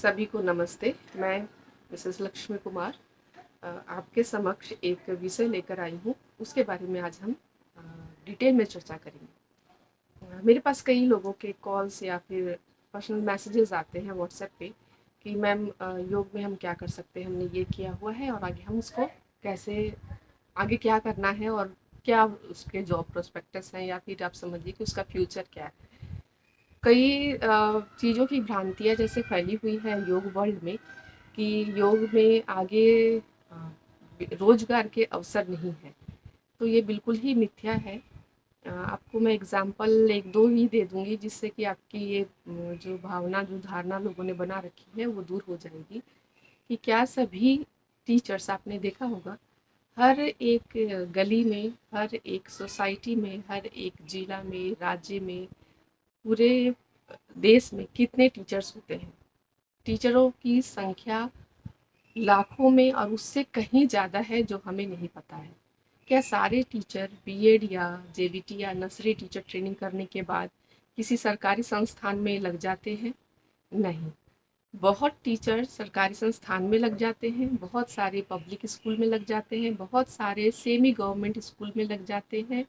सभी को नमस्ते। मैं मिसेस लक्ष्मी कुमार आपके समक्ष एक विषय लेकर आई हूँ। उसके बारे में आज हम डिटेल में चर्चा करेंगे। मेरे पास कई लोगों के कॉल्स या फिर पर्सनल मैसेजेस आते हैं व्हाट्सएप पे कि मैम योग में हम क्या कर सकते हैं, हमने ये किया हुआ है और आगे हम उसको कैसे आगे क्या करना है और क्या उसके जॉब प्रोस्पेक्टस हैं या फिर आप समझिए कि उसका फ्यूचर क्या है। कई चीज़ों की भ्रांतियाँ जैसे फैली हुई है योग वर्ल्ड में कि योग में आगे अ, रोजगार के अवसर नहीं है। तो ये बिल्कुल ही मिथ्या है। आपको मैं एग्जांपल एक दो ही दे दूंगी जिससे कि आपकी ये जो भावना जो धारणा लोगों ने बना रखी है वो दूर हो जाएगी। कि क्या सभी टीचर्स आपने देखा होगा हर एक गली में, हर एक सोसाइटी में, हर एक जिला में, राज्य में, पूरे देश में कितने टीचर्स होते हैं? टीचरों की संख्या लाखों में और उससे कहीं ज़्यादा है जो हमें नहीं पता है। क्या सारे टीचर बीएड या जेबीटी या नर्सरी टीचर ट्रेनिंग करने के बाद किसी सरकारी संस्थान में लग जाते हैं? नहीं। बहुत टीचर सरकारी संस्थान में लग जाते हैं, बहुत सारे पब्लिक स्कूल में लग जाते हैं, बहुत सारे सेमी गवर्नमेंट स्कूल में लग जाते हैं।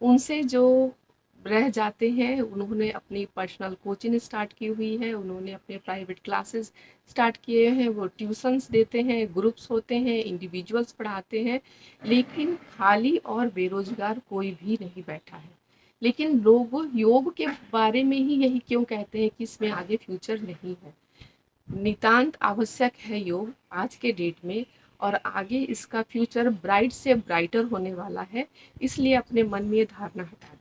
उनसे जो रह जाते हैं उन्होंने अपनी पर्सनल कोचिंग स्टार्ट की हुई है, उन्होंने अपने प्राइवेट क्लासेस स्टार्ट किए हैं, वो ट्यूशन्स देते हैं, ग्रुप्स होते हैं, इंडिविजुअल्स पढ़ाते हैं, लेकिन खाली और बेरोजगार कोई भी नहीं बैठा है। लेकिन लोग योग के बारे में ही यही क्यों कहते हैं कि इसमें आगे फ्यूचर नहीं है? नितांत आवश्यक है योग आज के डेट में, और आगे इसका फ्यूचर ब्राइट से ब्राइटर होने वाला है। इसलिए अपने मन में ये धारणा हटा दें।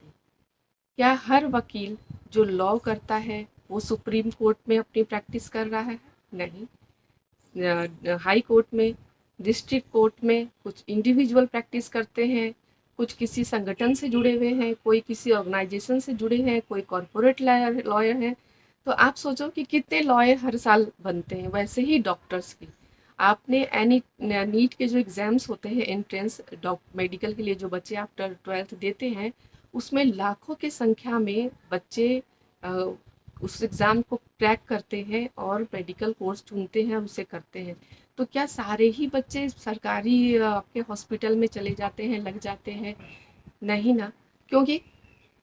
क्या हर वकील जो लॉ करता है वो सुप्रीम कोर्ट में अपनी प्रैक्टिस कर रहा है? नहीं। हाई कोर्ट में, डिस्ट्रिक्ट कोर्ट में कुछ इंडिविजुअल प्रैक्टिस करते हैं, कुछ किसी संगठन से जुड़े हुए हैं, कोई किसी ऑर्गेनाइजेशन से जुड़े हैं, कोई कॉरपोरेट लॉयर हैं। तो आप सोचो कि कितने लॉयर हर साल बनते हैं। वैसे ही डॉक्टर्स की, आपने एनी नीट के जो एग्ज़ाम्स होते हैं एंट्रेंस मेडिकल के लिए, जो बच्चे आफ्टर 12th देते हैं, उसमें लाखों की संख्या में बच्चे अ, उस एग्ज़ाम को क्रैक करते हैं और मेडिकल कोर्स चुनते हैं और उसे करते हैं। तो क्या सारे ही बच्चे सरकारी आपके हॉस्पिटल में चले जाते हैं, लग जाते हैं? नहीं ना। क्योंकि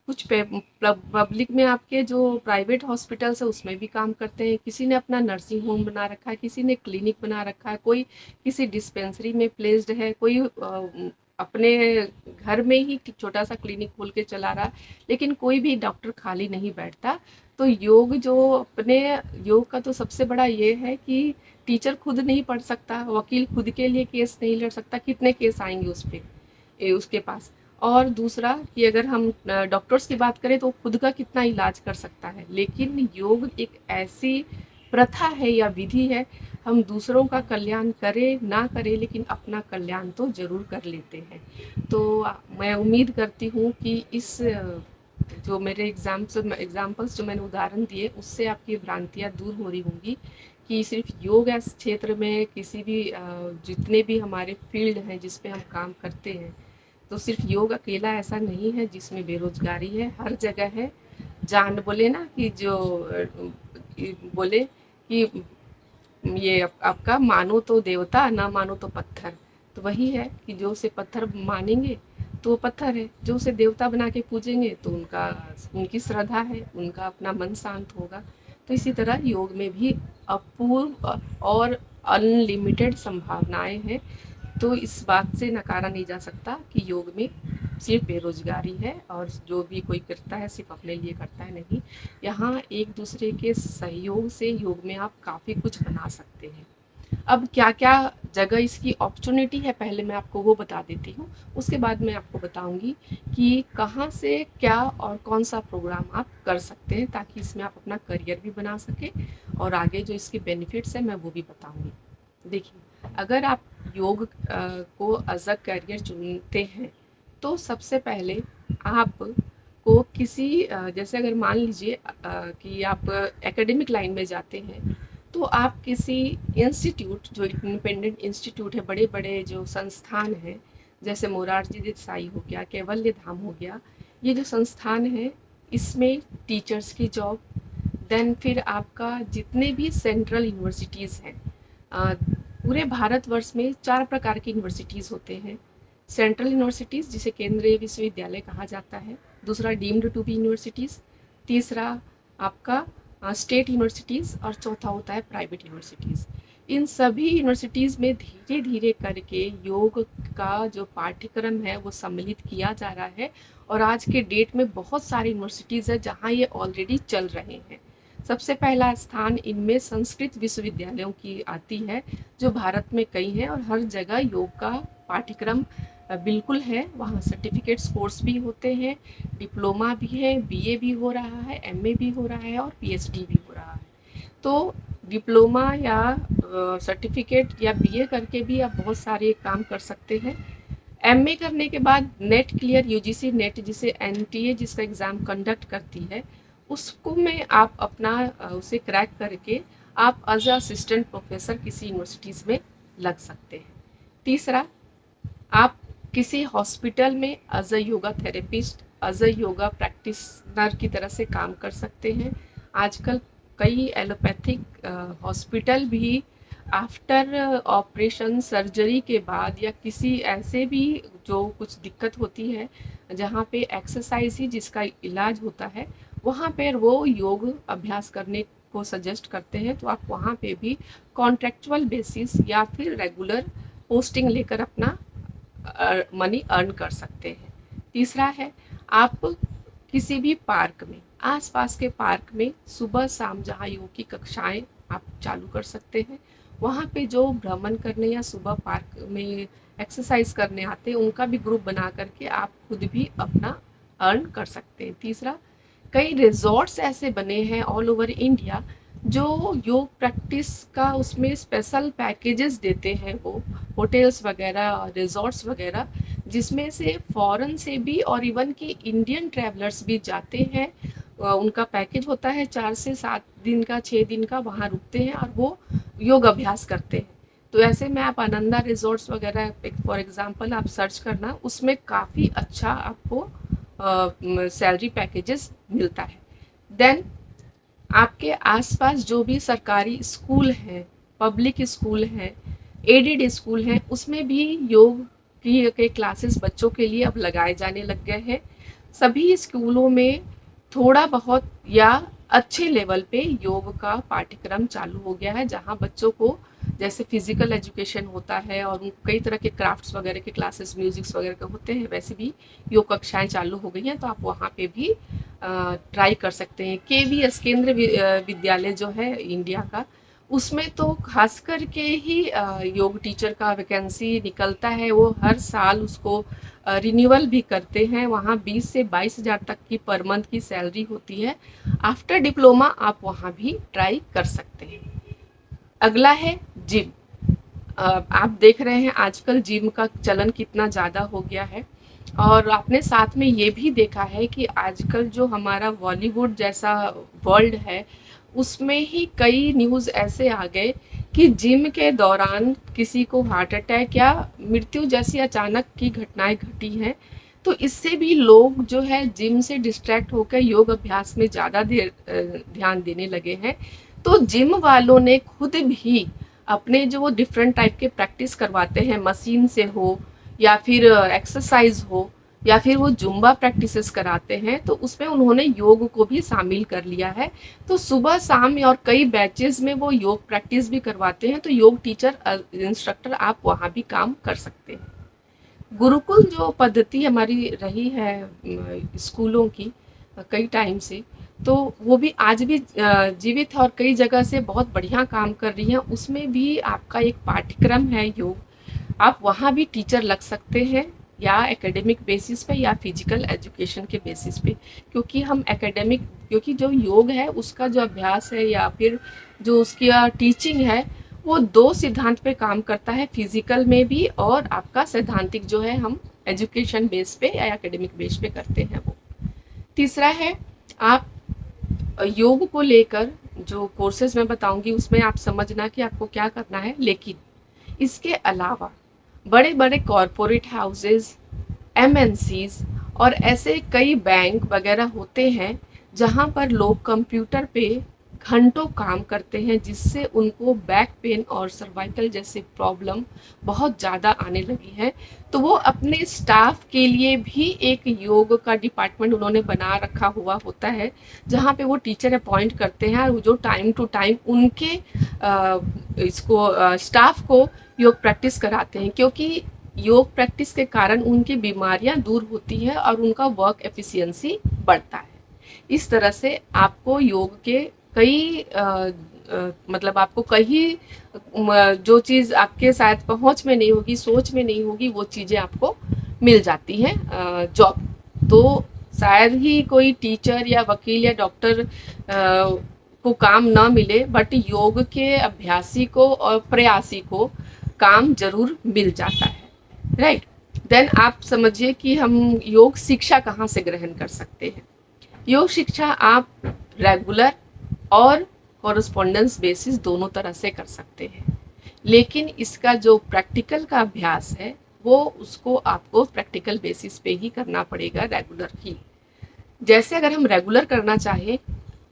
कुछ पब्लिक में आपके जो प्राइवेट हॉस्पिटल्स है उसमें भी काम करते हैं, किसी ने अपना नर्सिंग होम बना रखा है, किसी ने क्लिनिक बना रखा है, कोई किसी डिस्पेंसरी में प्लेस्ड है, कोई अपने घर में ही छोटा सा क्लिनिक खोल के चला रहा, लेकिन कोई भी डॉक्टर खाली नहीं बैठता। तो योग जो अपने योग का तो सबसे बड़ा ये है कि टीचर खुद नहीं पढ़ सकता, वकील खुद के लिए केस नहीं लड़ सकता, कितने केस आएंगे उस पर उसके पास। और दूसरा कि अगर हम डॉक्टर्स की बात करें तो खुद का कितना इलाज कर सकता है। लेकिन योग एक ऐसी प्रथा है या विधि है, हम दूसरों का कल्याण करें ना करें लेकिन अपना कल्याण तो जरूर कर लेते हैं। तो मैं उम्मीद करती हूँ कि इस जो मेरे एग्जाम्पल्स जो मैंने उदाहरण दिए उससे आपकी भ्रांतियाँ दूर हो रही होंगी कि सिर्फ योग इस क्षेत्र में किसी भी जितने भी हमारे फील्ड हैं जिस पे हम काम करते हैं, तो सिर्फ योग अकेला ऐसा नहीं है जिसमें बेरोजगारी है, हर जगह है। जान बोले ना कि जो बोले कि ये आपका मानो तो देवता ना मानो तो पत्थर। तो वही है कि जो उसे पत्थर मानेंगे तो वो पत्थर है, जो उसे देवता बना के पूजेंगे तो उनका उनकी श्रद्धा है, उनका अपना मन शांत होगा। तो इसी तरह योग में भी अपूर्व और अनलिमिटेड संभावनाएं हैं। तो इस बात से नकारा नहीं जा सकता कि योग में सिर्फ बेरोजगारी है और जो भी कोई करता है सिर्फ अपने लिए करता है, नहीं। यहाँ एक दूसरे के सहयोग से योग में आप काफ़ी कुछ बना सकते हैं। अब क्या क्या जगह इसकी अपॉर्चुनिटी है पहले मैं आपको वो बता देती हूँ, उसके बाद मैं आपको बताऊंगी कि कहाँ से क्या और कौन सा प्रोग्राम आप कर सकते हैं ताकि इसमें आप अपना करियर भी बना सकें और आगे जो इसके बेनिफिट्स हैं मैं वो भी बताऊंगी। देखिए, अगर आप योग को एज अ करियर चुनते हैं तो सबसे पहले आप को किसी जैसे अगर मान लीजिए कि आप एकेडमिक लाइन में जाते हैं तो आप किसी इंस्टीट्यूट जो इंडिपेंडेंट इंस्टीट्यूट है, बड़े बड़े जो संस्थान हैं, जैसे मोरारजी देसाई हो गया, कैवल्य धाम हो गया, ये जो संस्थान है इसमें टीचर्स की जॉब, देन फिर आपका जितने भी सेंट्रल यूनिवर्सिटीज़ हैं, पूरे भारतवर्ष में 4 प्रकार की यूनिवर्सिटीज़ होते हैं। सेंट्रल यूनिवर्सिटीज़ जिसे केंद्रीय विश्वविद्यालय कहा जाता है, दूसरा डीम्ड टू बी यूनिवर्सिटीज़, तीसरा आपका स्टेट यूनिवर्सिटीज़ और चौथा होता है प्राइवेट यूनिवर्सिटीज़। इन सभी यूनिवर्सिटीज़ में धीरे धीरे करके योग का जो पाठ्यक्रम है वो सम्मिलित किया जा रहा है, और आज के डेट में बहुत सारी यूनिवर्सिटीज़ है जहाँ ये ऑलरेडी चल रहे हैं। सबसे पहला स्थान इनमें संस्कृत विश्वविद्यालयों की आती है, जो भारत में कई हैं और हर जगह योग का पाठ्यक्रम बिल्कुल है। वहाँ सर्टिफिकेट्स कोर्स भी होते हैं, डिप्लोमा भी है, बीए भी हो रहा है, एमए भी हो रहा है और पीएचडी भी हो रहा है। तो डिप्लोमा या सर्टिफिकेट या बीए करके भी आप बहुत सारे काम कर सकते हैं। एमए करने के बाद नेट क्लियर, यूजीसी नेट जिसे एनटीए जिसका एग्ज़ाम कंडक्ट करती है, उसको में आप अपना उसे क्रैक करके आप एज असिस्टेंट प्रोफेसर किसी यूनिवर्सिटीज़ में लग सकते हैं। तीसरा, आप किसी हॉस्पिटल में as a yoga therapist, as a yoga practitioner की तरह से काम कर सकते हैं। आजकल कई एलोपैथिक हॉस्पिटल भी आफ्टर ऑपरेशन सर्जरी के बाद या किसी ऐसे भी जो कुछ दिक्कत होती है जहाँ पे एक्सरसाइज ही जिसका इलाज होता है, वहाँ पर वो योग अभ्यास करने को सजेस्ट करते हैं। तो आप वहाँ पे भी कॉन्ट्रैक्चुअल बेसिस या फिर रेगुलर पोस्टिंग लेकर अपना मनी अर्न कर सकते हैं। तीसरा है, आप किसी भी पार्क में, आसपास के पार्क में सुबह शाम जहाँ योग की कक्षाएं आप चालू कर सकते हैं, वहाँ पे जो भ्रमण करने या सुबह पार्क में एक्सरसाइज करने आते हैं उनका भी ग्रुप बना करके आप खुद भी अपना अर्न कर सकते हैं। तीसरा, कई रिजॉर्ट्स ऐसे बने हैं ऑल ओवर इंडिया जो योग प्रैक्टिस का उसमें स्पेशल पैकेजेस देते हैं, वो होटल्स वगैरह रिजॉर्ट्स वगैरह, जिसमें से फॉरेन से भी और इवन कि इंडियन ट्रैवलर्स भी जाते हैं। उनका पैकेज होता है 4 से 7 दिन का, 6 दिन का, वहाँ रुकते हैं और वो योग अभ्यास करते हैं। तो ऐसे में आप आनंदा रिजॉर्ट्स वगैरह फॉर एग्जांपल आप सर्च करना, उसमें काफ़ी अच्छा आपको सैलरी पैकेजेस मिलता है। देन आपके आसपास जो भी सरकारी स्कूल हैं, पब्लिक स्कूल हैं, एडेड स्कूल हैं, उसमें भी योग की के क्लासेस बच्चों के लिए अब लगाए जाने लग गए हैं। सभी स्कूलों में थोड़ा बहुत या अच्छे लेवल पे योग का पाठ्यक्रम चालू हो गया है, जहाँ बच्चों को जैसे फिजिकल एजुकेशन होता है और कई तरह के क्राफ्ट्स वगैरह के क्लासेस, म्यूजिक्स वगैरह के होते हैं, वैसे भी योग कक्षाएं चालू हो गई हैं। तो आप वहाँ पे भी ट्राई कर सकते हैं। केवीएस केंद्रीय विद्यालय जो है इंडिया का, उसमें तो खास करके ही योग टीचर का वैकेंसी निकलता है। वो हर साल उसको रिन्यूअल भी करते हैं। वहाँ 20 से 22 हज़ार तक की पर मंथ की सैलरी होती है। आफ्टर डिप्लोमा आप वहाँ भी ट्राई कर सकते हैं। अगला है जिम। आप देख रहे हैं आजकल जिम का चलन कितना ज़्यादा हो गया है, और आपने साथ में ये भी देखा है कि आजकल जो हमारा बॉलीवुड जैसा वर्ल्ड है, उसमें ही कई न्यूज़ ऐसे आ गए कि जिम के दौरान किसी को हार्ट अटैक या मृत्यु जैसी अचानक की घटनाएं घटी हैं। तो इससे भी लोग जो है जिम से डिस्ट्रैक्ट होकर योग अभ्यास में ज़्यादा ध्यान देने लगे हैं। तो जिम वालों ने खुद भी अपने जो वो डिफरेंट टाइप के प्रैक्टिस करवाते हैं, मशीन से हो या फिर एक्सरसाइज हो या फिर वो जुम्बा प्रैक्टिसेस कराते हैं, तो उसमें उन्होंने योग को भी शामिल कर लिया है। तो सुबह शाम और कई बैचेस में वो योग प्रैक्टिस भी करवाते हैं। तो योग टीचर इंस्ट्रक्टर आप वहाँ भी काम कर सकते हैं। गुरुकुल जो पद्धति हमारी रही है स्कूलों की कई टाइम से, तो वो भी आज भी जीवित है और कई जगह से बहुत बढ़िया काम कर रही है। उसमें भी आपका एक पाठ्यक्रम है योग, आप वहाँ भी टीचर लग सकते हैं, या एकेडमिक बेसिस पे या फिजिकल एजुकेशन के बेसिस पे। क्योंकि हम एकेडमिक, क्योंकि जो योग है उसका जो अभ्यास है या फिर जो उसकी टीचिंग है, वो 2 सिद्धांत पे काम करता है, फिजिकल में भी और आपका सैद्धांतिक जो है हम एजुकेशन बेस पे या एकेडमिक बेस पे करते हैं वो। तीसरा है, आप योग को लेकर जो कोर्सेज मैं बताऊंगी उसमें आप समझना कि आपको क्या करना है। लेकिन इसके अलावा बड़े बड़े कॉरपोरेट हाउसेस, एमएनसीज और ऐसे कई बैंक वगैरह होते हैं जहाँ पर लोग कंप्यूटर पे घंटों काम करते हैं, जिससे उनको बैक पेन और सर्वाइकल जैसे प्रॉब्लम बहुत ज़्यादा आने लगी है। तो वो अपने स्टाफ के लिए भी एक योग का डिपार्टमेंट उन्होंने बना रखा हुआ होता है, जहाँ पे वो टीचर अपॉइंट करते हैं और जो टाइम टू टाइम उनके स्टाफ को योग प्रैक्टिस कराते हैं, क्योंकि योग प्रैक्टिस के कारण उनकी बीमारियां दूर होती है और उनका वर्क एफिशिएंसी बढ़ता है। इस तरह से आपको योग के कई मतलब आपको कई जो चीज़ आपके शायद पहुंच में नहीं होगी, सोच में नहीं होगी, वो चीज़ें आपको मिल जाती हैं जॉब। तो शायद ही कोई टीचर या वकील या डॉक्टर को काम ना मिले, बट योग के अभ्यासी को और प्रयासी को काम जरूर मिल जाता है, राइट। देन आप समझिए कि हम योग शिक्षा कहाँ से ग्रहण कर सकते हैं। योग शिक्षा आप रेगुलर और कॉरस्पॉन्डेंस बेसिस दोनों तरह से कर सकते हैं, लेकिन इसका जो प्रैक्टिकल का अभ्यास है वो उसको आपको प्रैक्टिकल बेसिस पे ही करना पड़ेगा, रेगुलर ही। जैसे अगर हम रेगुलर करना चाहें,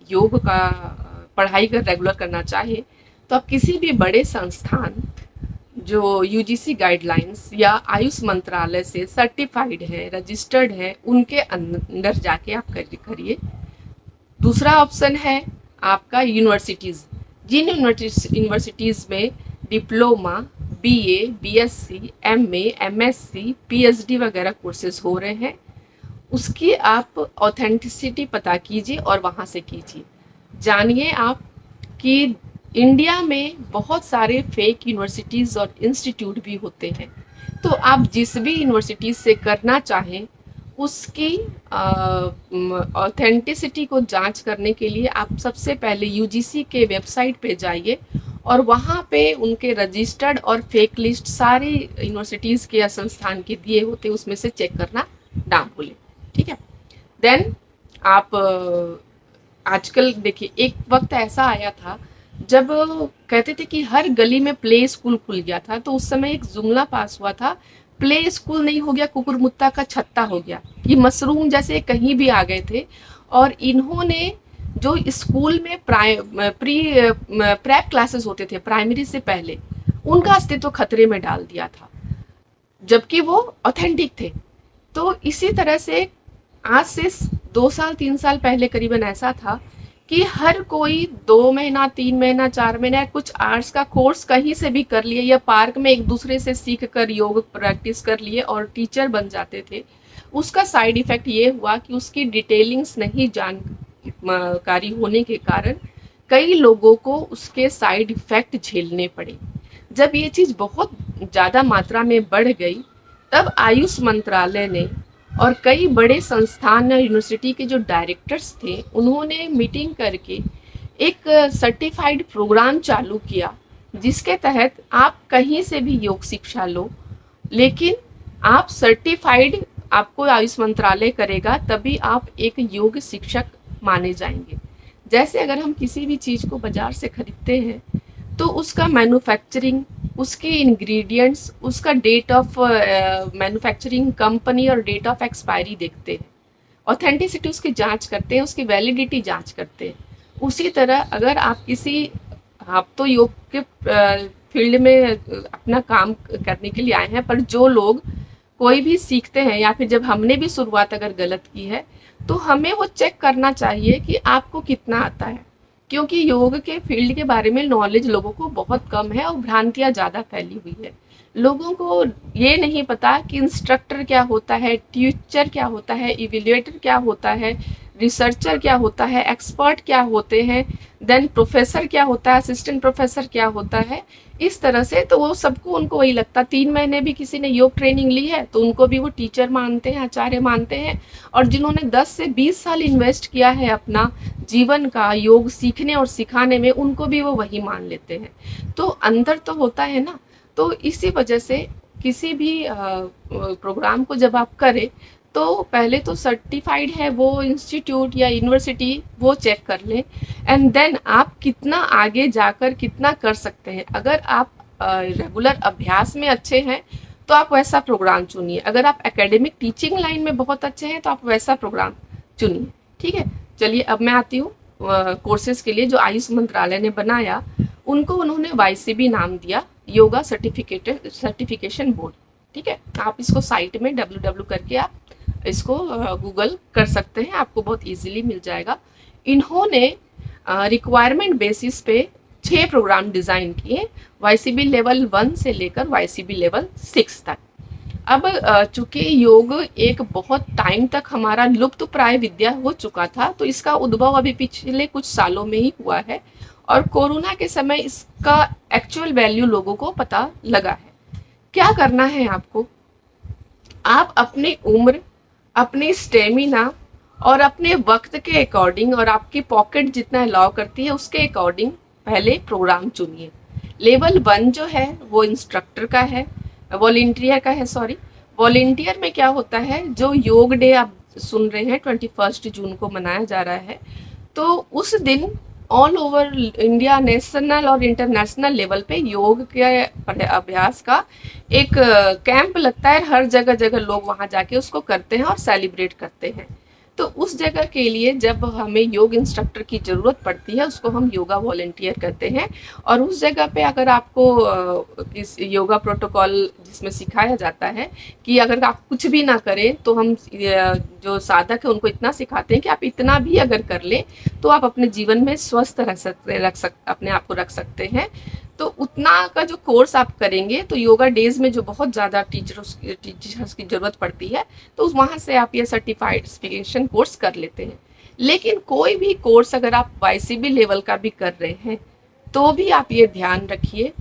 योग का पढ़ाई कर रेगुलर करना चाहे, तो आप किसी भी बड़े संस्थान जो यूजीसी गाइडलाइंस या आयुष मंत्रालय से सर्टिफाइड है, रजिस्टर्ड है, उनके अंदर जाके आप करिए। दूसरा ऑप्शन है आपका यूनिवर्सिटीज़। जिन यूनिवर्सिटीज़ में diploma, BA, BSc, MA, MSc, PhD वगैरह कोर्सेज हो रहे हैं, उसकी आप ऑथेंटिसिटी पता कीजिए और वहाँ से कीजिए। जानिए आप कि इंडिया में बहुत सारे फेक यूनिवर्सिटीज़ और इंस्टीट्यूट भी होते हैं, तो आप जिस भी यूनिवर्सिटी से करना चाहें उसकी ऑथेंटिसिटी को जांच करने के लिए आप सबसे पहले यूजीसी के वेबसाइट पे जाइए और वहाँ पे उनके रजिस्टर्ड और फेक लिस्ट सारी यूनिवर्सिटीज़ के या संस्थान के दिए होते, उसमें से चेक करना ना भूलें, ठीक है। देन आप आजकल देखिए, एक वक्त ऐसा आया था जब कहते थे कि हर गली में प्ले स्कूल खुल गया था, तो उस समय एक जुमला पास हुआ था, प्ले स्कूल नहीं हो गया, कुकुरमुत्ता का छत्ता हो गया। ये मशरूम जैसे कहीं भी आ गए थे और इन्होंने जो स्कूल में प्रेप क्लासेस होते थे प्राइमरी से पहले, उनका अस्तित्व खतरे में डाल दिया था, जबकि वो ऑथेंटिक थे। तो इसी तरह से आज से 2 साल 3 साल पहले करीबन ऐसा था कि हर कोई 2 महीना 3 महीना 4 महीना कुछ आर्ट्स का कोर्स कहीं से भी कर लिए या पार्क में एक दूसरे से सीख कर योग प्रैक्टिस कर लिए और टीचर बन जाते थे। उसका साइड इफेक्ट ये हुआ कि उसकी डिटेलिंग्स नहीं जानकारी होने के कारण कई लोगों को उसके साइड इफेक्ट झेलने पड़े। जब ये चीज़ बहुत ज़्यादा मात्रा में बढ़ गई, तब आयुष मंत्रालय ने और कई बड़े संस्थान या यूनिवर्सिटी के जो डायरेक्टर्स थे, उन्होंने मीटिंग करके एक सर्टिफाइड प्रोग्राम चालू किया, जिसके तहत आप कहीं से भी योग शिक्षा लो, लेकिन आप सर्टिफाइड आपको आयुष मंत्रालय करेगा, तभी आप एक योग शिक्षक माने जाएंगे। जैसे अगर हम किसी भी चीज़ को बाजार से खरीदते हैं तो उसका मैन्युफैक्चरिंग, उसके इंग्रेडिएंट्स, उसका डेट ऑफ मैन्युफैक्चरिंग कंपनी और डेट ऑफ एक्सपायरी देखते हैं, ऑथेंटिसिटी उसकी जांच करते हैं, उसकी वैलिडिटी जांच करते हैं। उसी तरह अगर आप तो योग के फील्ड में अपना काम करने के लिए आए हैं, पर जो लोग कोई भी सीखते हैं या फिर जब हमने भी शुरुआत अगर गलत की है, तो हमें वो चेक करना चाहिए कि आपको कितना आता है, क्योंकि योग के फील्ड के बारे में नॉलेज लोगों को बहुत कम है और भ्रांतियाँ ज़्यादा फैली हुई है। लोगों को ये नहीं पता कि इंस्ट्रक्टर क्या होता है, टीचर क्या होता है, इवेल्युएटर क्या होता है, रिसर्चर क्या होता है, एक्सपर्ट क्या होते हैं, देन प्रोफेसर क्या होता है, असिस्टेंट प्रोफेसर क्या होता है। इस तरह से तो वो सबको उनको वही लगता, 3 महीने भी किसी ने योग ट्रेनिंग ली है तो उनको भी वो टीचर मानते हैं, आचार्य मानते हैं, और जिन्होंने 10 से 20 साल इन्वेस्ट किया है अपना जीवन का योग सीखने और सिखाने में, उनको भी वो वही मान लेते हैं। तो अंदर तो होता है ना। तो इसी वजह से किसी भी प्रोग्राम को जब आप करें, तो पहले तो सर्टिफाइड है वो इंस्टीट्यूट या यूनिवर्सिटी, वो चेक कर लें, एंड देन आप कितना आगे जाकर कितना कर सकते हैं। अगर आप रेगुलर अभ्यास में अच्छे हैं तो आप वैसा प्रोग्राम चुनिए, अगर आप एकेडमिक टीचिंग लाइन में बहुत अच्छे हैं तो आप वैसा प्रोग्राम चुनिए, ठीक है। चलिए अब मैं आती हूँ कोर्सेज के लिए जो आयुष मंत्रालय ने बनाया, उनको उन्होंने YCB नाम दिया, योगा सर्टिफिकेशन बोर्ड। ठीक है, आप इसको साइट में www करके आप इसको गूगल कर सकते हैं, आपको बहुत इजीली मिल जाएगा। इन्होंने रिक्वायरमेंट बेसिस पे 6 प्रोग्राम डिज़ाइन किए, YCB लेवल 1 से लेकर YCB लेवल 6 तक। अब चूंकि योग एक बहुत टाइम तक हमारा लुप्त प्राय विद्या हो चुका था, तो इसका उद्भव अभी पिछले कुछ सालों में ही हुआ है, और कोरोना के समय इसका एक्चुअल वैल्यू लोगों को पता लगा है। क्या करना है आपको, आप अपनी उम्र, अपनी स्टेमिना और अपने वक्त के अकॉर्डिंग और आपकी पॉकेट जितना अलाउ करती है उसके अकॉर्डिंग पहले प्रोग्राम चुनिए। लेवल 1 जो है वो इंस्ट्रक्टर का है, वॉलेंटियर का है, सॉरी। वॉलेंटियर में क्या होता है, जो योग डे आप सुन रहे हैं 21 जून को मनाया जा रहा है, तो उस दिन ऑल ओवर इंडिया नेशनल और इंटरनेशनल लेवल पे योग के अभ्यास का एक कैंप लगता है। हर जगह जगह लोग वहाँ जाके उसको करते हैं और सेलिब्रेट करते हैं। तो उस जगह के लिए जब हमें योग इंस्ट्रक्टर की ज़रूरत पड़ती है, उसको हम योगा वॉलेंटियर कहते हैं। और उस जगह पे अगर आपको इस योगा प्रोटोकॉल जिसमें सिखाया जाता है कि अगर आप कुछ भी ना करें तो हम जो साधक है उनको इतना सिखाते हैं कि आप इतना भी अगर कर लें तो आप अपने जीवन में स्वस्थ अपने आप को रख सकते हैं। तो उतना का जो कोर्स आप करेंगे, तो योगा डेज में जो बहुत ज़्यादा टीचर्स की ज़रूरत पड़ती है, तो वहाँ से आप ये सर्टिफिकेशन कोर्स कर लेते हैं। लेकिन कोई भी कोर्स अगर आप YCB लेवल का भी कर रहे हैं, तो भी आप ये ध्यान रखिए,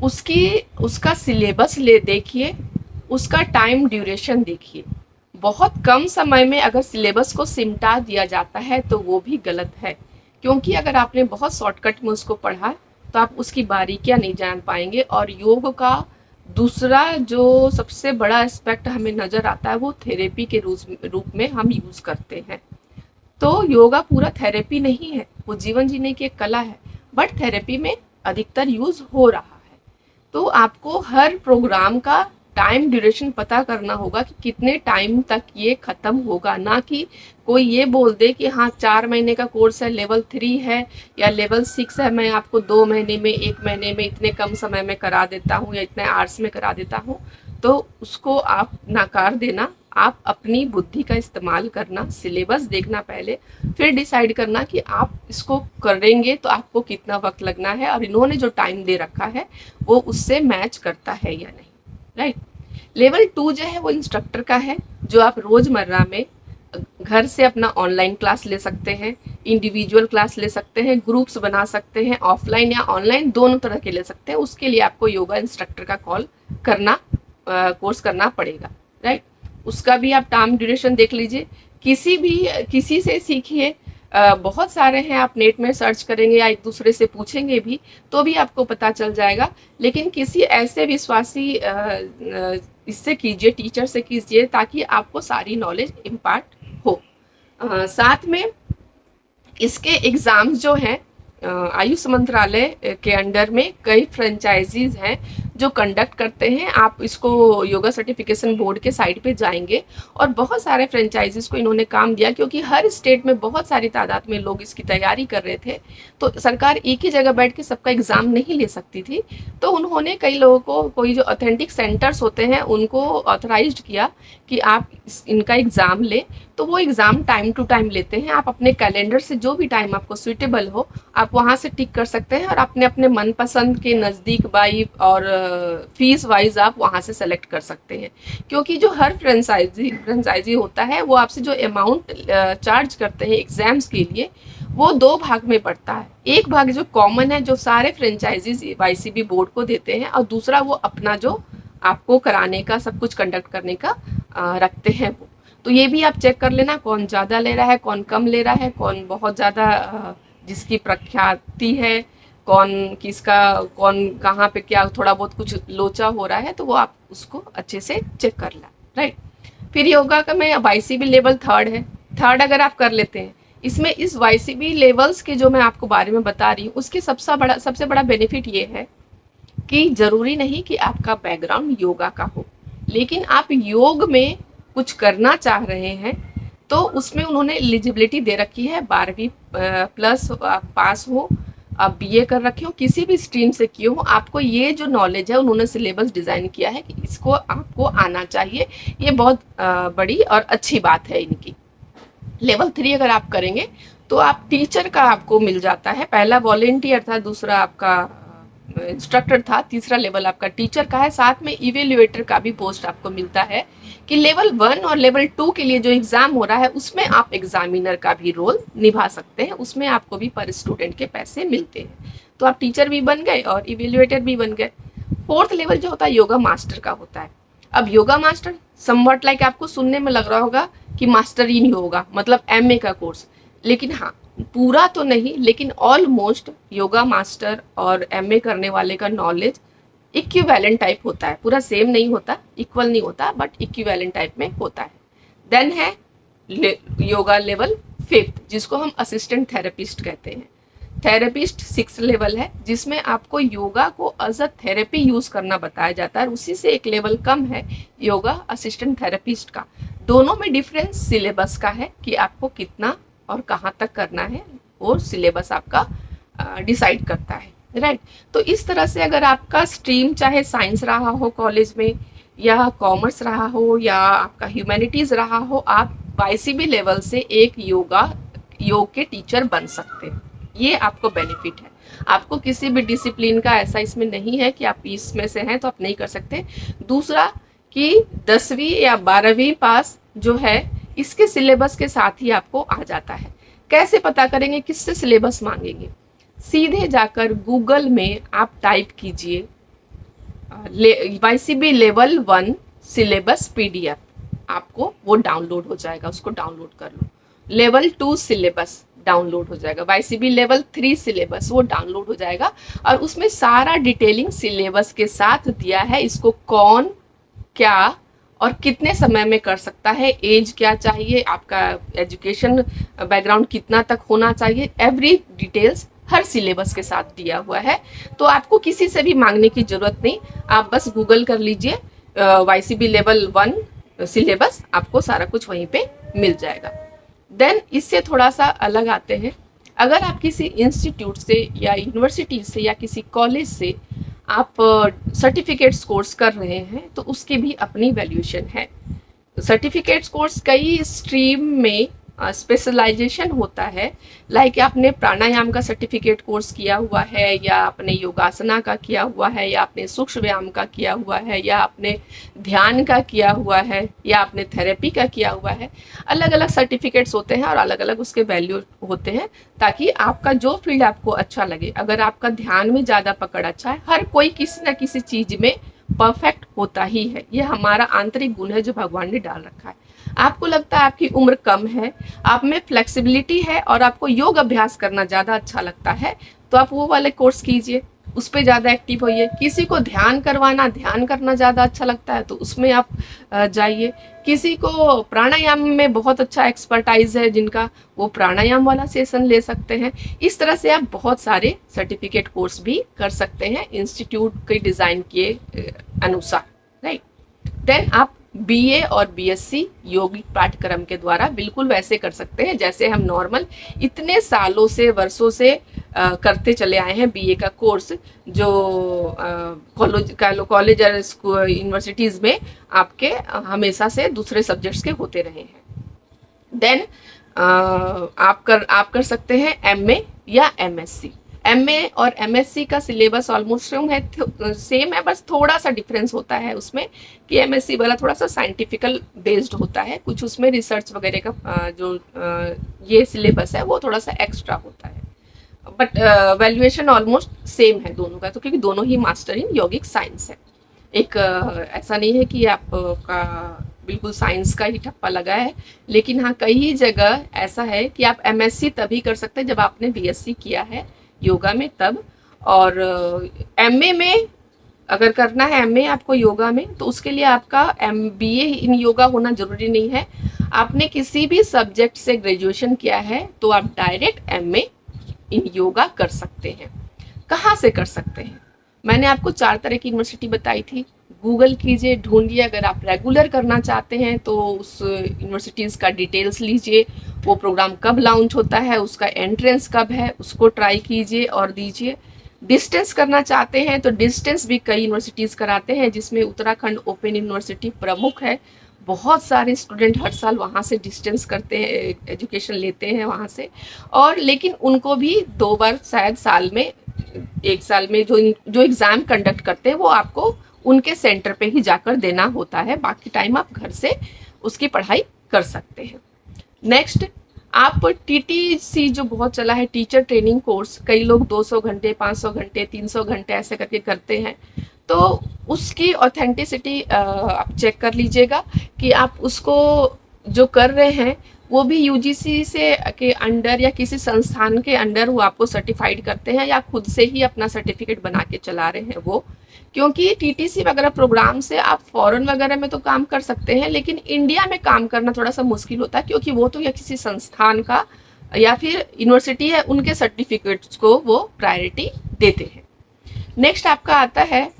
उसका सिलेबस देखिए, उसका टाइम ड्यूरेशन देखिए। बहुत कम समय में अगर सिलेबस को सिमटा दिया जाता है तो वो भी गलत है, क्योंकि अगर आपने बहुत शॉर्टकट में उसको पढ़ा तो आप उसकी बारीकियां नहीं जान पाएंगे। और योग का दूसरा जो सबसे बड़ा एस्पेक्ट हमें नज़र आता है वो थेरेपी के रूप में हम यूज़ करते हैं। तो योगा पूरा थेरेपी नहीं है, वो जीवन जीने की एक कला है, बट थेरेपी में अधिकतर यूज़ हो रहा है। तो आपको हर प्रोग्राम का टाइम ड्यूरेशन पता करना होगा कि कितने टाइम तक ये ख़त्म होगा, ना कि कोई ये बोल दे कि हाँ 4 महीने का कोर्स है, लेवल 3 है या लेवल 6 है, मैं आपको 2 महीने में, 1 महीने में, इतने कम समय में करा देता हूँ या इतने आवर्स में करा देता हूँ। तो उसको आप नकार देना, आप अपनी बुद्धि का इस्तेमाल करना, सिलेबस देखना पहले, फिर डिसाइड करना कि आप इसको करेंगे तो आपको कितना वक्त लगना है और इन्होंने जो टाइम दे रखा है वो उससे मैच करता है या नहीं, राइट। लेवल 2 जो है वो इंस्ट्रक्टर का है, जो आप रोज़मर्रा में घर से अपना ऑनलाइन क्लास ले सकते हैं, इंडिविजुअल क्लास ले सकते हैं, ग्रुप्स बना सकते हैं, ऑफलाइन या ऑनलाइन दोनों तरह के ले सकते हैं। उसके लिए आपको योगा इंस्ट्रक्टर का कोर्स करना पड़ेगा, राइट। उसका भी आप टाइम ड्यूरेशन देख लीजिए, किसी से सीखिए। बहुत सारे हैं, आप नेट में सर्च करेंगे या एक दूसरे से पूछेंगे भी तो भी आपको पता चल जाएगा। लेकिन किसी ऐसे विश्वासी इससे कीजिए, टीचर से कीजिए, ताकि आपको सारी नॉलेज इम्पार्ट हो। साथ में इसके एग्ज़ाम्स जो हैं, आयुष मंत्रालय के अंडर में कई फ्रेंचाइजीज हैं जो कंडक्ट करते हैं। आप इसको योगा सर्टिफिकेशन बोर्ड के साइट पे जाएंगे और बहुत सारे फ्रेंचाइजीज को इन्होंने काम दिया, क्योंकि हर स्टेट में बहुत सारी तादाद में लोग इसकी तैयारी कर रहे थे, तो सरकार एक ही जगह बैठ के सबका एग्ज़ाम नहीं ले सकती थी। तो उन्होंने कई लोगों को, कोई जो ऑथेंटिक सेंटर्स होते हैं उनको ऑथराइज किया कि आप इनका एग्ज़ाम लें। तो वो एग्ज़ाम टाइम टू टाइम लेते हैं। आप अपने कैलेंडर से जो भी टाइम आपको सूटेबल हो आप वहाँ से टिक कर सकते हैं और अपने मनपसंद के नज़दीक बाई और फीस वाइज आप वहाँ से सेलेक्ट कर सकते हैं। क्योंकि जो हर फ्रेंचाइजी होता है वो आपसे जो अमाउंट चार्ज करते हैं एग्ज़ाम्स के लिए, वो 2 भाग में पड़ता है। एक भाग जो कॉमन है, जो सारे फ्रेंचाइजीज YCB बोर्ड को देते हैं, और दूसरा वो अपना जो आपको कराने का, सब कुछ कंडक्ट करने का रखते हैं वो। तो ये भी आप चेक कर लेना, कौन ज़्यादा ले रहा है, कौन कम ले रहा है, कौन बहुत ज़्यादा जिसकी प्रख्याति है, कौन कहाँ पे क्या थोड़ा बहुत कुछ लोचा हो रहा है, तो वो आप उसको अच्छे से चेक कर लें, राइट। फिर योगा का में YCB लेवल 3 है। 3 अगर आप कर लेते हैं, इसमें इस YCB लेवल्स के जो मैं आपको बारे में बता रही हूँ, उसके सबसे बड़ा बेनिफिट ये है कि ज़रूरी नहीं कि आपका बैकग्राउंड योगा का हो, लेकिन आप योग में कुछ करना चाह रहे हैं तो उसमें उन्होंने एलिजिबिलिटी दे रखी है 12वीं प्लस पास हो, आप बीए कर रखे हो, किसी भी स्ट्रीम से किए हो, आपको ये जो नॉलेज है उन्होंने सिलेबस डिज़ाइन किया है कि इसको आपको आना चाहिए। ये बहुत बड़ी और अच्छी बात है इनकी। लेवल 3 अगर आप करेंगे तो आप टीचर का आपको मिल जाता है। पहला वॉलेंटियर था, दूसरा आपका इंस्ट्रक्टर था, तीसरा लेवल आपका टीचर का है। साथ में इवेल्युएटर का भी पोस्ट आपको मिलता है कि लेवल 1 और लेवल 2 के लिए जो एग्जाम हो रहा है उसमें आप एग्जामिनर का भी रोल निभा सकते हैं, उसमें आपको भी पर स्टूडेंट के पैसे मिलते हैं। तो आप टीचर भी बन गए और इवेल्युएटर भी बन गए। 4th लेवल जो होता है योगा मास्टर का होता है। अब योगा मास्टर समवट लाइक आपको सुनने में लग रहा होगा कि मास्टर ही नहीं होगा, मतलब एमए का कोर्स, लेकिन हाँ पूरा तो नहीं, लेकिन ऑलमोस्ट योगा मास्टर और एमए करने वाले का नॉलेज इक्विवेलेंट टाइप होता है। पूरा सेम नहीं होता, इक्वल नहीं होता, बट इक्विवेलेंट टाइप में होता है। देन है योगा लेवल 5th, जिसको हम असिस्टेंट थेरेपिस्ट कहते हैं। थेरेपिस्ट 6th लेवल है, जिसमें आपको योगा को एज अ थेरेपी यूज करना बताया जाता है। उसी से एक लेवल कम है योगा असिस्टेंट थेरेपिस्ट का। दोनों में डिफरेंस सिलेबस का है कि आपको कितना और कहाँ तक करना है, और सिलेबस आपका डिसाइड करता है, राइट। तो इस तरह से अगर आपका स्ट्रीम चाहे साइंस रहा हो कॉलेज में, या कॉमर्स रहा हो, या आपका ह्यूमैनिटीज रहा हो, आप वाईसीबी लेवल से एक योग के टीचर बन सकते हैं। ये आपको बेनिफिट है। आपको किसी भी डिसिप्लिन का ऐसा इसमें नहीं है कि आप इसमें से हैं तो आप नहीं कर सकते। दूसरा कि 10वीं या 12वीं पास जो है इसके सिलेबस के साथ ही आपको आ जाता है। कैसे पता करेंगे किससे सिलेबस मांगेंगे? सीधे जाकर गूगल में आप टाइप कीजिए वाईसीबी लेवल 1 सिलेबस पीडीएफ, आपको वो डाउनलोड हो जाएगा, उसको डाउनलोड कर लो। लेवल 2 सिलेबस डाउनलोड हो जाएगा, वाईसीबी लेवल 3 सिलेबस वो डाउनलोड हो जाएगा, और उसमें सारा डिटेलिंग सिलेबस के साथ दिया है। इसको कौन क्या और कितने समय में कर सकता है, एज क्या चाहिए, आपका एजुकेशन बैकग्राउंड कितना तक होना चाहिए, एवरी डिटेल्स हर सिलेबस के साथ दिया हुआ है। तो आपको किसी से भी मांगने की जरूरत नहीं, आप बस गूगल कर लीजिए वाईसीबी लेवल 1 सिलेबस, आपको सारा कुछ वहीं पे मिल जाएगा। देन इससे थोड़ा सा अलग आते हैं। अगर आप किसी इंस्टीट्यूट से या यूनिवर्सिटी से या किसी कॉलेज से आप सर्टिफिकेट्स कोर्स कर रहे हैं तो उसकी भी अपनी वैल्यूएशन है। सर्टिफिकेट्स कोर्स कई स्ट्रीम में स्पेशलाइजेशन होता है। लाइक आपने प्राणायाम का सर्टिफिकेट कोर्स किया हुआ है, या आपने योगासना का किया हुआ है, या आपने सूक्ष्म व्यायाम का किया हुआ है, या आपने ध्यान का किया हुआ है, या आपने थेरेपी का किया हुआ है। अलग अलग सर्टिफिकेट्स होते हैं और अलग अलग उसके वैल्यू होते हैं, ताकि आपका जो फील्ड आपको अच्छा लगे। अगर आपका ध्यान में ज़्यादा पकड़ अच्छा है, हर कोई किसी न किसी चीज़ में परफेक्ट होता ही है, ये हमारा आंतरिक गुण है जो भगवान ने डाल रखा है। आपको लगता है आपकी उम्र कम है, आप में फ्लेक्सिबिलिटी है और आपको योग अभ्यास करना ज़्यादा अच्छा लगता है, तो आप वो वाले कोर्स कीजिए, उस पर ज़्यादा एक्टिव होइए। किसी को ध्यान करना ज़्यादा अच्छा लगता है तो उसमें आप जाइए। किसी को प्राणायाम में बहुत अच्छा एक्सपर्टाइज है जिनका, वो प्राणायाम वाला सेशन ले सकते हैं। इस तरह से आप बहुत सारे सर्टिफिकेट कोर्स भी कर सकते हैं इंस्टीट्यूट के डिज़ाइन के अनुसार, राइट। देन आप बीए और बीएससी योगिक पाठ्यक्रम के द्वारा बिल्कुल वैसे कर सकते हैं जैसे हम नॉर्मल इतने सालों से वर्षों से करते चले आए हैं। बीए का कोर्स जो कॉलेज और यूनिवर्सिटीज़ में आपके हमेशा से दूसरे सब्जेक्ट्स के होते रहे हैं। देन आप कर सकते हैं एमए या एमएससी। एमए और एमएससी का सिलेबस ऑलमोस्ट सेम है, बस थोड़ा सा डिफरेंस होता है उसमें कि एमएससी वाला थोड़ा सा साइंटिफिकल बेस्ड होता है, कुछ उसमें रिसर्च वगैरह का जो ये सिलेबस है वो थोड़ा सा एक्स्ट्रा होता है, बट वैल्यूएशन ऑलमोस्ट सेम है दोनों का, तो क्योंकि दोनों ही मास्टर इन यौगिक साइंस है। एक ऐसा नहीं है कि आपका बिल्कुल साइंस का ही ठप्पा लगा है, लेकिन हाँ कई जगह ऐसा है कि आप एमएससी तभी कर सकते हैं जब आपने बीएससी किया है योगा में तब, और एमए में अगर करना है एमए आपको योगा में तो उसके लिए आपका बीए इन योगा होना जरूरी नहीं है। आपने किसी भी सब्जेक्ट से ग्रेजुएशन किया है तो आप डायरेक्ट एमए इन योगा कर सकते हैं। कहाँ से कर सकते हैं? मैंने आपको 4 तरह की यूनिवर्सिटी बताई थी, गूगल कीजिए, ढूंढिए। अगर आप रेगुलर करना चाहते हैं तो उस यूनिवर्सिटीज़ का डिटेल्स लीजिए, वो प्रोग्राम कब लॉन्च होता है, उसका एंट्रेंस कब है, उसको ट्राई कीजिए और दीजिए। डिस्टेंस करना चाहते हैं तो डिस्टेंस भी कई यूनिवर्सिटीज़ कराते हैं, जिसमें उत्तराखंड ओपन यूनिवर्सिटी प्रमुख है। बहुत सारे स्टूडेंट हर साल वहाँ से डिस्टेंस करते हैं, एजुकेशन लेते हैं वहाँ से। और लेकिन उनको भी 2 बार शायद साल में, एक साल में जो जो एग्ज़ाम कंडक्ट करते हैं वो आपको उनके सेंटर पे ही जाकर देना होता है। बाकी टाइम आप घर से उसकी पढ़ाई कर सकते हैं। नेक्स्ट, आप टीटीसी जो बहुत चला है, टीचर ट्रेनिंग कोर्स, कई लोग 200 घंटे, 500 घंटे, 300 घंटे ऐसे करके करते हैं। तो उसकी ऑथेंटिसिटी आप चेक कर लीजिएगा कि आप उसको जो कर रहे हैं वो भी यूजीसी से के अंडर या किसी संस्थान के अंडर वो आपको सर्टिफाइड करते हैं, या खुद से ही अपना सर्टिफिकेट बना के चला रहे हैं वो। क्योंकि टीटीसी वगैरह प्रोग्राम से आप फॉरेन वगैरह में तो काम कर सकते हैं, लेकिन इंडिया में काम करना थोड़ा सा मुश्किल होता है, क्योंकि वो तो या किसी संस्थान का या फिर यूनिवर्सिटी है उनके सर्टिफिकेट्स को वो प्रायोरिटी देते हैं। नेक्स्ट आपका आता है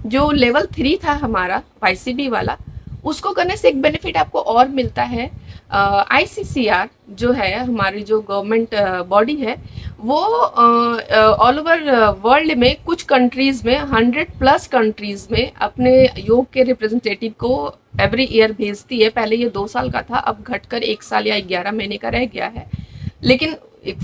जो लेवल 3 था हमारा वाईसीबी वाला, उसको करने से एक बेनिफिट आपको और मिलता है। आईसीसीआर जो है हमारी जो गवर्नमेंट बॉडी है, वो ऑल ओवर वर्ल्ड में कुछ कंट्रीज में 100+ कंट्रीज में अपने योग के रिप्रेजेंटेटिव को एवरी ईयर भेजती है। पहले ये 2 साल का था, अब घटकर 1 साल या 11 महीने का रह गया है, लेकिन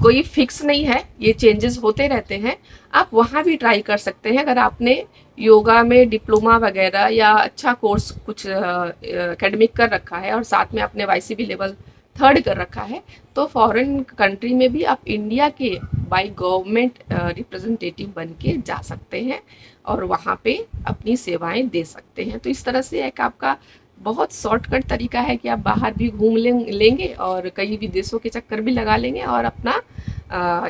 कोई फिक्स नहीं है, ये चेंजेस होते रहते हैं। आप वहाँ भी ट्राई कर सकते हैं। अगर आपने योगा में डिप्लोमा वगैरह या अच्छा कोर्स कुछ एकेडमिक कर रखा है और साथ में आपने वाईसीबी लेवल 3 कर रखा है, तो फॉरेन कंट्री में भी आप इंडिया के बाय गवर्नमेंट रिप्रेजेंटेटिव बन के जा सकते हैं और वहाँ पे अपनी सेवाएं दे सकते हैं। तो इस तरह से एक आपका बहुत शॉर्टकट तरीका है कि आप बाहर भी घूम लेंगे और कई विदेशों के चक्कर भी लगा लेंगे और अपना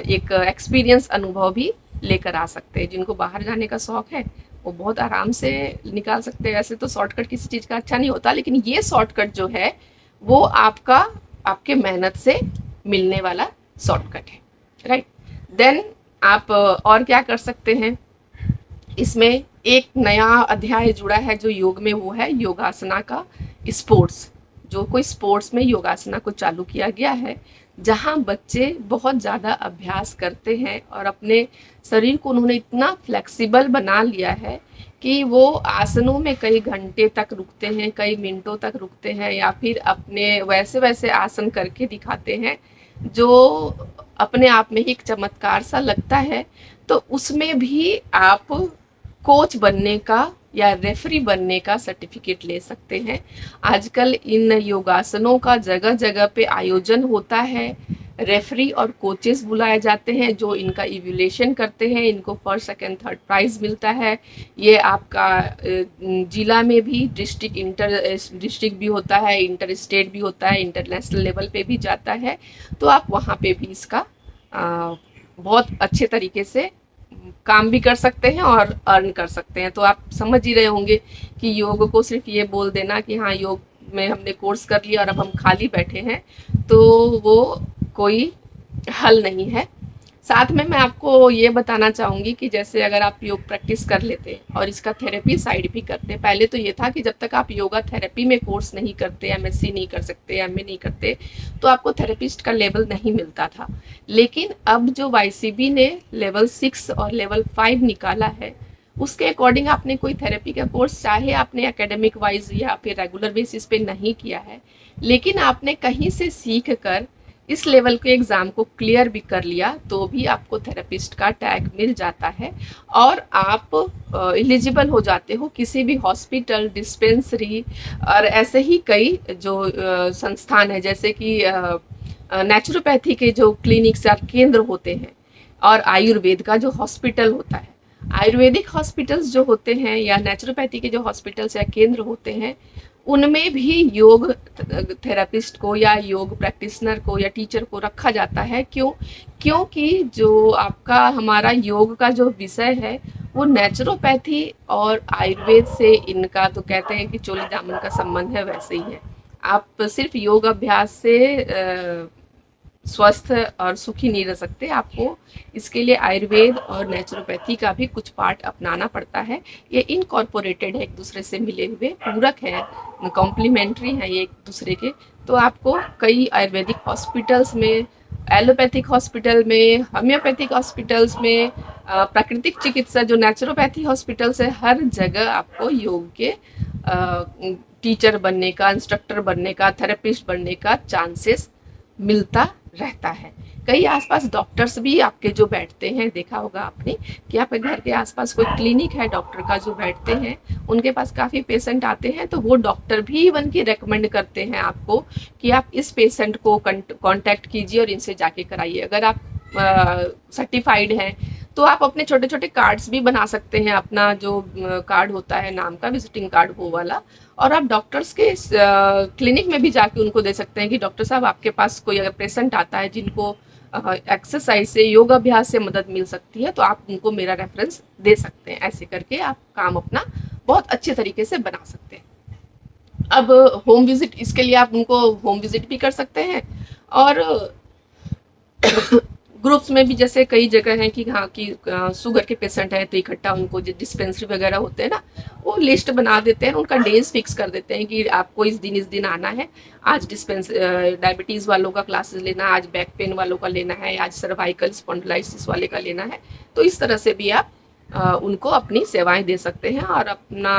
एक एक्सपीरियंस अनुभव भी लेकर आ सकते हैं। जिनको बाहर जाने का शौक है वो बहुत आराम से निकाल सकते हैं। वैसे तो शॉर्टकट किसी चीज़ का अच्छा नहीं होता, लेकिन ये शॉर्टकट जो है वो आपके मेहनत से मिलने वाला शॉर्टकट है, राइट। देन आप और क्या कर सकते हैं, इसमें एक नया अध्याय जुड़ा है जो योग में, वो है योगासना का स्पोर्ट्स। जो कोई स्पोर्ट्स में योगासना को चालू किया गया है, जहाँ बच्चे बहुत ज़्यादा अभ्यास करते हैं और अपने शरीर को उन्होंने इतना फ्लेक्सिबल बना लिया है कि वो आसनों में कई घंटे तक रुकते हैं, कई मिनटों तक रुकते हैं, या फिर अपने वैसे वैसे आसन करके दिखाते हैं जो अपने आप में ही एक चमत्कार सा लगता है। तो उसमें भी आप कोच बनने का या रेफरी बनने का सर्टिफिकेट ले सकते हैं। आजकल इन योगासनों का जगह जगह पे आयोजन होता है, रेफरी और कोचेस बुलाए जाते हैं जो इनका इवैल्यूएशन करते हैं, इनको फर्स्ट सेकंड थर्ड प्राइज मिलता है। ये आपका जिला में भी डिस्ट्रिक्ट, इंटर डिस्ट्रिक्ट भी होता है, इंटर स्टेट भी होता है, इंटरनेशनल लेवल पे भी जाता है। तो आप वहाँ पे भी इसका बहुत अच्छे तरीके से काम भी कर सकते हैं और अर्न कर सकते हैं। तो आप समझ ही रहे होंगे कि योग को सिर्फ ये बोल देना कि हाँ योग में हमने कोर्स कर लिया और अब हम खाली बैठे हैं, तो वो कोई हल नहीं है। साथ में मैं आपको ये बताना चाहूँगी कि जैसे अगर आप योग प्रैक्टिस कर लेते हैं और इसका थेरेपी साइड भी करते हैं, पहले तो ये था कि जब तक आप योगा थेरेपी में कोर्स नहीं करते, एमएससी नहीं कर सकते, एमए नहीं करते, तो आपको थेरेपिस्ट का लेवल नहीं मिलता था। लेकिन अब जो वाईसीबी ने लेवल 6 और लेवल 5 निकाला है, उसके अकॉर्डिंग आपने कोई थेरेपी का कोर्स, चाहे आपने एकेडमिक वाइज या फिर रेगुलर बेसिस पे नहीं किया है, लेकिन आपने कहीं से सीख कर इस लेवल के एग्ज़ाम को क्लियर भी कर लिया, तो भी आपको थेरेपिस्ट का टैग मिल जाता है और आप एलिजिबल हो जाते हो किसी भी हॉस्पिटल, डिस्पेंसरी और ऐसे ही कई जो संस्थान है, जैसे कि नेचुरोपैथी के जो क्लिनिक्स या केंद्र होते हैं और आयुर्वेद का जो हॉस्पिटल होता है। आयुर्वेदिक हॉस्पिटल्स जो होते हैं या नेचुरोपैथी के जो हॉस्पिटल्स या केंद्र होते हैं, उनमें भी योग थेरेपिस्ट को या योग प्रैक्टिशनर को या टीचर को रखा जाता है। क्योंकि जो आपका हमारा योग का जो विषय है वो नेचुरोपैथी और आयुर्वेद से, इनका तो कहते हैं कि चोली दामन का संबंध है, वैसे ही है। आप सिर्फ योग अभ्यास से स्वस्थ और सुखी नहीं रह सकते। आपको इसके लिए आयुर्वेद और नेचुरोपैथी का भी कुछ पार्ट अपनाना पड़ता है। ये इनकॉर्पोरेटेड है, एक दूसरे से मिले हुए पूरक हैं, कॉम्प्लीमेंट्री हैं ये एक दूसरे के। तो आपको कई आयुर्वेदिक हॉस्पिटल्स में, एलोपैथिक हॉस्पिटल में, होम्योपैथिक हॉस्पिटल्स में, प्राकृतिक चिकित्सा जो नेचुरोपैथी हॉस्पिटल्स है, हर जगह आपको योग के टीचर बनने का, इंस्ट्रक्टर बनने का, थेरेपिस्ट बनने का चांसेस मिलता रहता है। कई आसपास डॉक्टर्स भी आपके जो बैठते हैं, देखा होगा आपने कि आपके घर के आसपास कोई क्लिनिक है डॉक्टर का जो बैठते हैं, उनके पास काफ़ी पेशेंट आते हैं, तो वो डॉक्टर भी इवन की रेकमेंड करते हैं आपको कि आप इस पेशेंट को कांटेक्ट कीजिए और इनसे जाके कराइए। अगर आप सर्टिफाइड हैं तो आप अपने छोटे छोटे कार्ड्स भी बना सकते हैं, अपना जो कार्ड होता है नाम का, विजिटिंग कार्ड वो वाला, और आप डॉक्टर्स के क्लिनिक में भी जाके उनको दे सकते हैं कि डॉक्टर साहब आपके पास कोई अगर पेशेंट आता है जिनको एक्सरसाइज से, योग अभ्यास से मदद मिल सकती है, तो आप उनको मेरा रेफरेंस दे सकते हैं। ऐसे करके आप काम अपना बहुत अच्छे तरीके से बना सकते हैं। अब होम विजिट, इसके लिए आप उनको होम विजिट भी कर सकते हैं, और ग्रुप्स में भी, जैसे कई जगह हैं कि हाँ कि शुगर के पेशेंट है तो इकट्ठा उनको जो डिस्पेंसरी वगैरह होते हैं ना, वो लिस्ट बना देते हैं, उनका डेज फिक्स कर देते हैं कि आपको इस दिन आना है, आज डायबिटीज़ वालों का क्लासेस लेना है, आज बैक पेन वालों का लेना है, आज सर्वाइकल स्पॉन्डिलाइटिस वाले का लेना है। तो इस तरह से भी आप उनको अपनी सेवाएं दे सकते हैं और अपना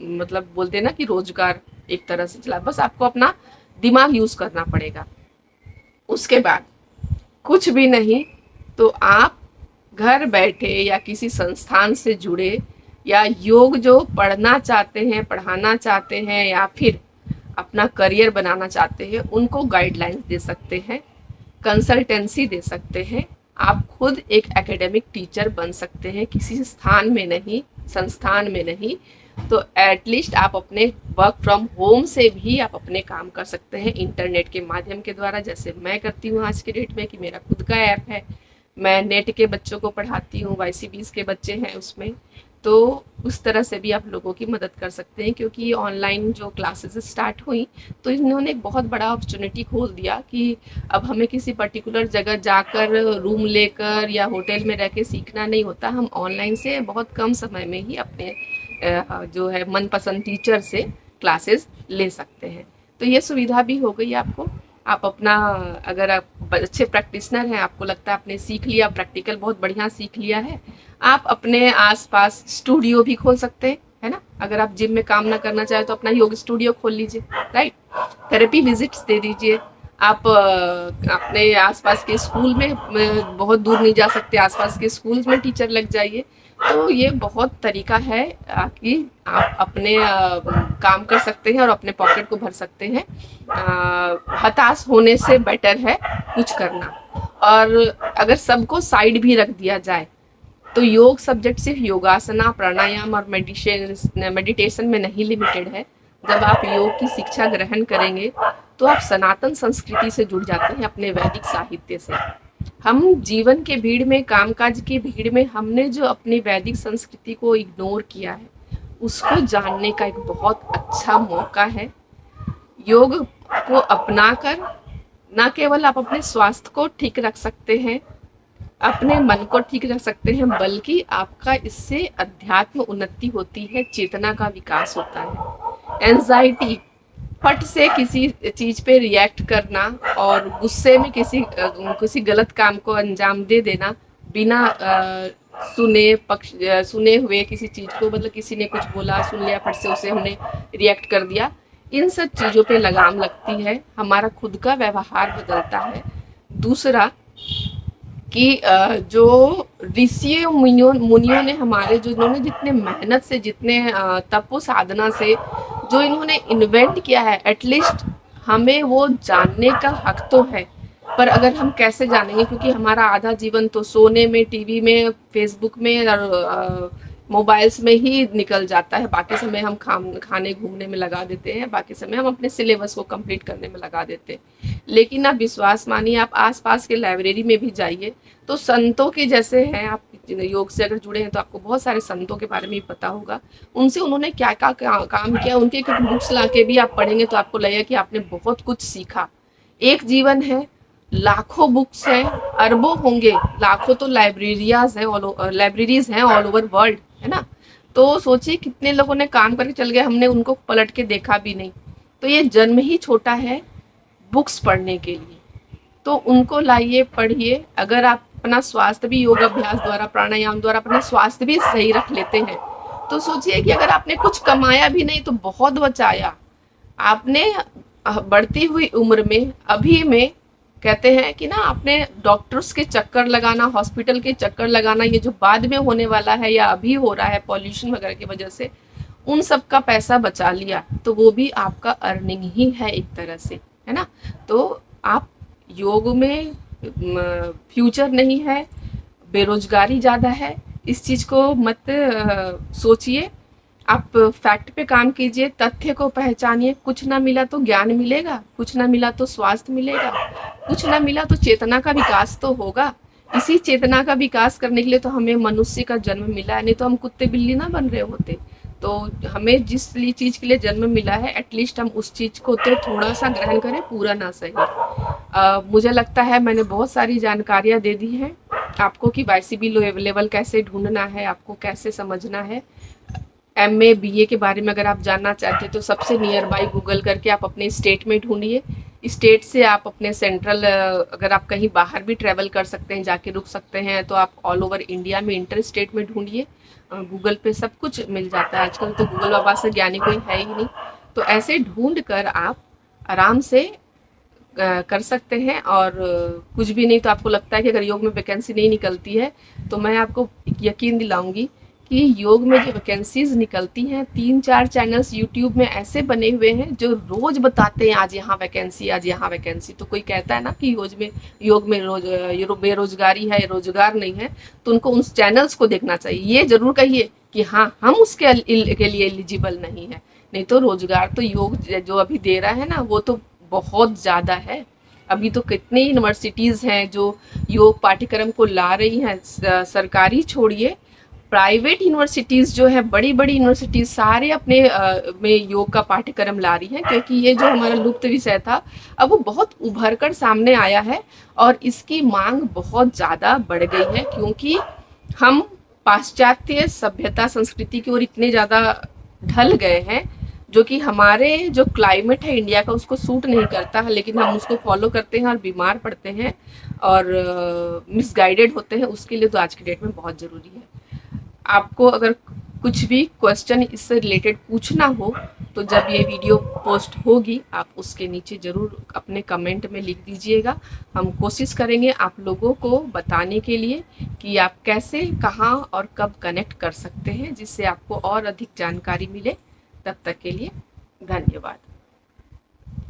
मतलब बोलते हैं ना कि रोजगार एक तरह से चला। बस आपको अपना दिमाग यूज करना पड़ेगा। उसके बाद कुछ भी नहीं तो आप घर बैठे या किसी संस्थान से जुड़े, या योग जो पढ़ना चाहते हैं, पढ़ाना चाहते हैं, या फिर अपना करियर बनाना चाहते हैं, उनको गाइडलाइंस दे सकते हैं, कंसल्टेंसी दे सकते हैं। आप खुद एक एकेडमिक टीचर बन सकते हैं, किसी स्थान में नहीं, संस्थान में नहीं, तो एटलीस्ट आप अपने वर्क फ्रॉम होम से भी आप अपने काम कर सकते हैं इंटरनेट के माध्यम के द्वारा, जैसे मैं करती हूँ आज के डेट में कि मेरा खुद का ऐप है, मैं नेट के बच्चों को पढ़ाती हूँ, YCBs के बच्चे हैं उसमें। तो उस तरह से भी आप लोगों की मदद कर सकते हैं, क्योंकि ऑनलाइन जो क्लासेस स्टार्ट हुई तो इन्होंने एक बहुत बड़ा अपॉर्चुनिटी खोल दिया कि अब हमें किसी पर्टिकुलर जगह जाकर रूम लेकर या होटल में रह के सीखना नहीं होता, हम ऑनलाइन से बहुत कम समय में ही अपने जो है मनपसंद टीचर से क्लासेस ले सकते हैं। तो ये सुविधा भी हो गई आपको। आप अपना, अगर आप अच्छे प्रैक्टिशनर हैं, आपको लगता है आपने सीख लिया, प्रैक्टिकल बहुत बढ़िया सीख लिया है, आप अपने आसपास स्टूडियो भी खोल सकते हैं, है ना। अगर आप जिम में काम ना करना चाहे तो अपना योग स्टूडियो खोल लीजिए, राइट। थेरेपी विजिट्स दे दीजिए। आप अपने आसपास के स्कूल में, बहुत दूर नहीं जा सकते, आसपास के स्कूल में टीचर लग जाइए। तो ये बहुत तरीका है कि आप अपने काम कर सकते हैं और अपने पॉकेट को भर सकते हैं। हताश होने से बेटर है कुछ करना। और अगर सबको साइड भी रख दिया जाए तो योग सब्जेक्ट सिर्फ योगासना, प्राणायाम और मेडिटेशन में नहीं लिमिटेड है। जब आप योग की शिक्षा ग्रहण करेंगे तो आप सनातन संस्कृति से जुड़ जाते हैं, अपने वैदिक साहित्य से। हम जीवन के भीड़ में, कामकाज की भीड़ में, हमने जो अपनी वैदिक संस्कृति को इग्नोर किया है, उसको जानने का एक बहुत अच्छा मौका है। योग को अपनाकर न केवल आप अपने स्वास्थ्य को ठीक रख सकते हैं, अपने मन को ठीक रख सकते हैं, बल्कि आपका इससे अध्यात्म उन्नति होती है, चेतना का विकास होता है। एंजाइटी, फट से किसी चीज पे रिएक्ट करना और गुस्से में किसी गलत काम को अंजाम दे देना, बिना सुने हुए किसी चीज को, मतलब किसी ने कुछ बोला, सुन लिया, फट से उसे हमने रिएक्ट कर दिया, इन सब चीजों पे लगाम लगती है, हमारा खुद का व्यवहार बदलता है। दूसरा कि जो ऋषियों मुनियों ने हमारे, जो इन्होंने जितने मेहनत से, जितने तपो साधना से जो इन्होंने इन्वेंट किया है, एटलीस्ट हमें वो जानने का हक तो है। पर अगर हम कैसे जानेंगे, क्योंकि हमारा आधा जीवन तो सोने में, टीवी में, फेसबुक में और मोबाइल्स में ही निकल जाता है। बाकी समय हम खाने घूमने में लगा देते हैं, बाकी समय हम अपने सिलेबस को कंप्लीट करने में लगा देते हैं। लेकिन आप विश्वास मानिए, आप आसपास के लाइब्रेरी में भी जाइए तो संतों के जैसे हैं, आप योग से अगर जुड़े हैं तो आपको बहुत सारे संतों के बारे में भी पता होगा, उनसे उन्होंने क्या क्या काम किया, उनके कुछ बुक्स ला के भी आप पढ़ेंगे तो आपको लगेगा कि आपने बहुत कुछ सीखा। एक जीवन है, लाखों बुक्स हैं, अरबों होंगे, लाखों तो लाइब्रेरीज हैं ऑल ओवर वर्ल्ड, है ना। तो सोचिए कितने लोगों ने काम करके चल गए, हमने उनको पलट के देखा भी नहीं। तो ये जन्म ही छोटा है बुक्स पढ़ने के लिए। तो उनको लाइए, पढ़िए। अगर आप अपना स्वास्थ्य भी योग अभ्यास द्वारा, प्राणायाम द्वारा अपना स्वास्थ्य भी सही रख लेते हैं, तो सोचिए कि अगर आपने कुछ कमाया भी नहीं तो बहुत बचाया आपने। बढ़ती हुई उम्र में, अभी में, कहते हैं कि ना, आपने डॉक्टर्स के चक्कर लगाना, हॉस्पिटल के चक्कर लगाना, ये जो बाद में होने वाला है या अभी हो रहा है पॉल्यूशन वगैरह की वजह से, उन सब का पैसा बचा लिया, तो वो भी आपका अर्निंग ही है एक तरह से, है ना। तो आप योग में फ्यूचर नहीं है, बेरोजगारी ज़्यादा है, इस चीज़ को मत सोचिए। आप फैक्ट पे काम कीजिए, तथ्य को पहचानिए। कुछ ना मिला तो ज्ञान मिलेगा, कुछ ना मिला तो स्वास्थ्य मिलेगा, कुछ ना मिला तो चेतना का विकास तो होगा। इसी चेतना का विकास करने के लिए तो हमें मनुष्य का जन्म मिला है, नहीं तो हम कुत्ते बिल्ली ना बन रहे होते। तो हमें जिस चीज़ के लिए जन्म मिला है, एटलीस्ट हम उस चीज़ को तो थोड़ा सा ग्रहण करें, पूरा ना सही। मुझे लगता है मैंने बहुत सारी जानकारियाँ दे दी हैं आपको कि वाईसीबी लेवल कैसे ढूंढना है, आपको कैसे समझना है। एमए बीए के बारे में अगर आप जानना चाहते हैं तो सबसे नियर बाई गूगल करके आप अपने स्टेट में ढूंढिए। स्टेट से आप अपने सेंट्रल, अगर आप कहीं बाहर भी ट्रैवल कर सकते हैं, जाके रुक सकते हैं, तो आप ऑल ओवर इंडिया में इंटर स्टेट में ढूंढिए। गूगल पे सब कुछ मिल जाता है आजकल, तो गूगल बाबा से ज्ञानी कोई है ही नहीं। तो ऐसे ढूंढ कर आप आराम से कर सकते हैं। और कुछ भी नहीं तो आपको लगता है कि अगर योग में वैकेंसी नहीं निकलती है, तो मैं आपको यकीन दिलाऊंगी कि योग में जो वैकेंसीज निकलती हैं, 3-4 चैनल्स यूट्यूब में ऐसे बने हुए हैं जो रोज बताते हैं आज यहाँ वैकेंसी, आज यहाँ वैकेंसी। तो कोई कहता है ना कि योग में बेरोजगारी है, रोजगार नहीं है, तो उनको उन चैनल्स को देखना चाहिए। ये जरूर कहिए कि हाँ, हम उसके के लिए एलिजिबल नहीं है। नहीं तो रोजगार तो योग जो अभी दे रहा है ना, वो तो बहुत ज़्यादा है। अभी तो कितनी यूनिवर्सिटीज़ हैं जो योग पाठ्यक्रम को ला रही हैं। सरकारी छोड़िए, प्राइवेट यूनिवर्सिटीज़ जो है, बड़ी बड़ी यूनिवर्सिटीज़ सारे अपने में योग का पाठ्यक्रम ला रही हैं, क्योंकि ये जो हमारा लुप्त विषय था, अब वो बहुत उभर कर सामने आया है और इसकी मांग बहुत ज़्यादा बढ़ गई है। क्योंकि हम पाश्चात्य सभ्यता संस्कृति की ओर इतने ज़्यादा ढल गए हैं, जो कि हमारे जो क्लाइमेट है इंडिया का उसको सूट नहीं करता है, लेकिन हम उसको फॉलो करते हैं और बीमार पड़ते हैं और मिसगाइडेड होते हैं। उसके लिए तो आज की डेट में बहुत ज़रूरी है। आपको अगर कुछ भी क्वेश्चन इससे रिलेटेड पूछना हो, तो जब ये वीडियो पोस्ट होगी आप उसके नीचे ज़रूर अपने कमेंट में लिख दीजिएगा। हम कोशिश करेंगे आप लोगों को बताने के लिए कि आप कैसे, कहाँ और कब कनेक्ट कर सकते हैं, जिससे आपको और अधिक जानकारी मिले। तब तक के लिए धन्यवाद।